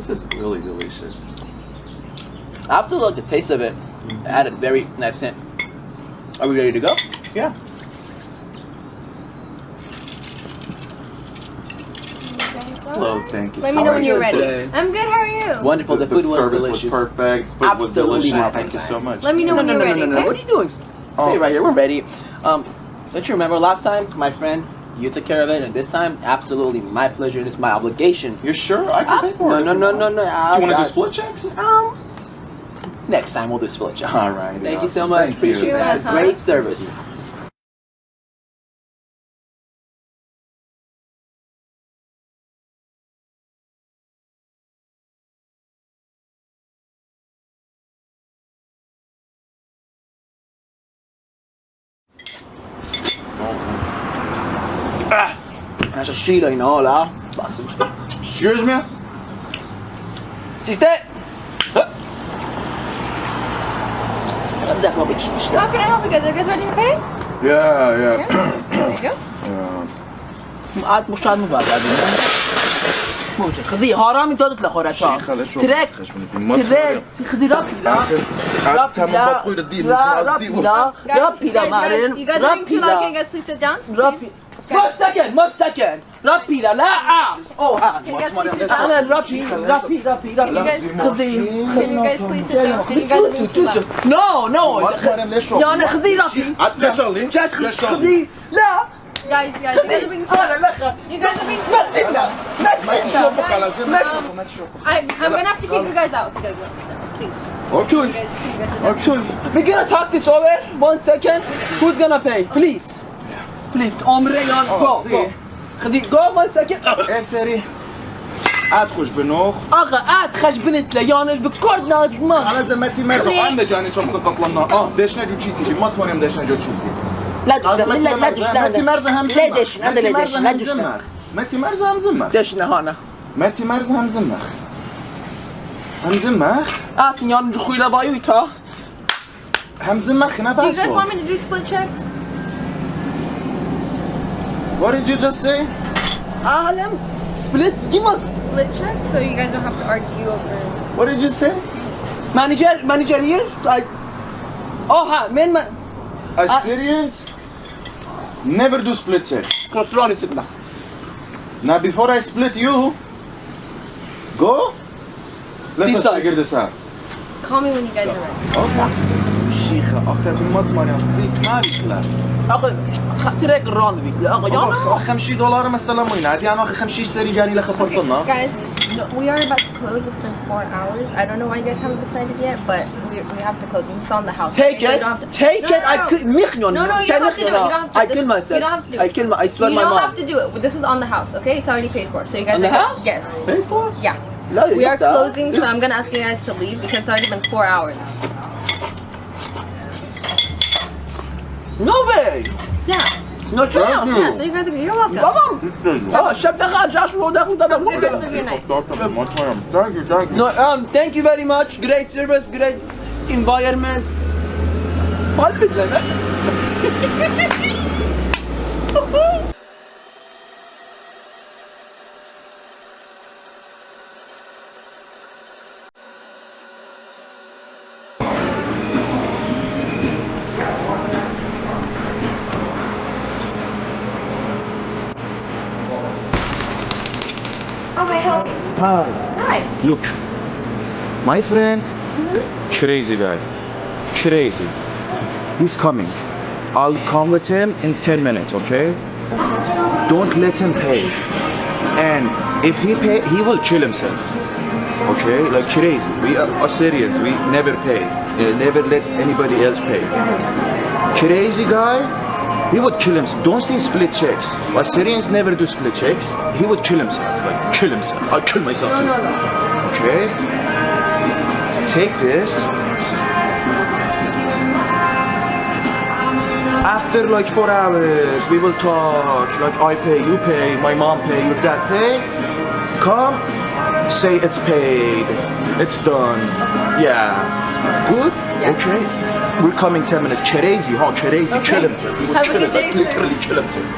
This is really delicious. I absolutely love the taste of it. It had a very nice hint. Are we ready to go? Yeah. Hello, thank you. Let me know when you're ready. Today. I'm good, how are you? Wonderful. The food was service delicious. was perfect. Food was Absolutely delicious. not Thank you so much. Let me know when you're ready, okay? What are you doing? Stay right here. We're ready. Don't you remember last time, my friend, you took care of it, and this time, absolutely my pleasure. It's my obligation. You're sure? I can pay for it. No. Do you want to do split checks? Next time we'll do split checks. All right. Thank you so much. Thank you. Appreciate that. Cheers. Great service. Nasza shida in all, Excuse me? Sister! How can I help you guys? Are you guys ready to pay? Yeah. There you go. عاد مش عاد مبادئ موجة خزي هارامي تودت لخورشا ترك خزي رابيلا رابيلا مارين You guys are being too loud. Can you guys please sit down? one second رابيلا لا ها Can you guys please sit down? أنا رابي خزي Can you guys please sit down? And you guys are being too loud. no يا أنا خزي رابي جات خزي لا Guys, you guys are being too loud. You guys are being too loud. I'm gonna have to kick you guys out. You guys go. Please. Okay. You guys sit down. We're gonna talk this over. 1 second. Who's gonna pay? Please. Omreyan, go. خذي go 1 second. سري عاد خوش بنوخ آقا عاد خشبنت ليان بكرد نادي ما على زمتي مرزو عندنا جاني شو مسقط لنا ديشنا جو تشيسي ما توانيم ديشنا جو تشيسي لا متي مرزا هم لا دش هذا لا دش لا دش متي مرزا هم زمخ دشنا هنا متي مرزا هم زمخ هم زمخ يان جو خويلا بايوتا هم زمخ Do you guys نباسو want me to do split checks? What did you just say? عالم split give us Split checks so you guys don't have to argue over it. What did you say? manager here ها من Assyrians never do split check. كنترول سيدنا Now before I split you, go. Let us figure this out. Call me when you guys are ready. Okay. شيخة أخذ ما تمانية زي كاري كلام. آقا تريك الراند بيك آقا يانا $50 مثلا مين عادي أنا 50 سري جاني لخبرتنا. Guys, we are about to close. It's been 4 hours. I don't know why you guys haven't decided yet, but we have to close. We saw in the house. Take So you it. don't have to- Take No, it. no, I no. could مخنون. No, you don't have to do it. You don't have to. I kill myself. You don't have to do it. I swear you my don't mom. have to do it. This is on the house, okay? It's already paid for. So you guys On the are house? Yes. Paid for? Yeah. لا We are يقطع. closing, so I'm gonna ask you guys to leave because it's already been 4 hours. No way. Yeah. No chance. Yeah. So you guys are. You're welcome. طبعا الشاب دخل جاشو دخل Have a good rest of your night. Thank you. No, thank you very much. Great service, great environment. قلبك لنا. How may I help you? Hi. Hi. Look, my friend, crazy guy, crazy. He's coming. I'll come with him in 10 minutes, okay? Don't let him pay. And if he pay, he will kill himself. Okay? Like crazy. We are Assyrians. We never pay. Never let anybody else pay. Crazy guy. He would kill himself. Don't say split checks. Assyrians never do split checks. He would kill himself. Like, kill himself. I'll kill myself too. No. Okay? Take this. After like 4 hours, we will talk. Like, I pay, you pay, my mom pay, your dad pay. Come, say it's paid. It's done. Yeah. Good? Yeah. Okay. We're coming 10 minutes. Crazy, huh? Crazy. Okay. Kill himself. He would Have a kill good himself. day, Literally kill himself.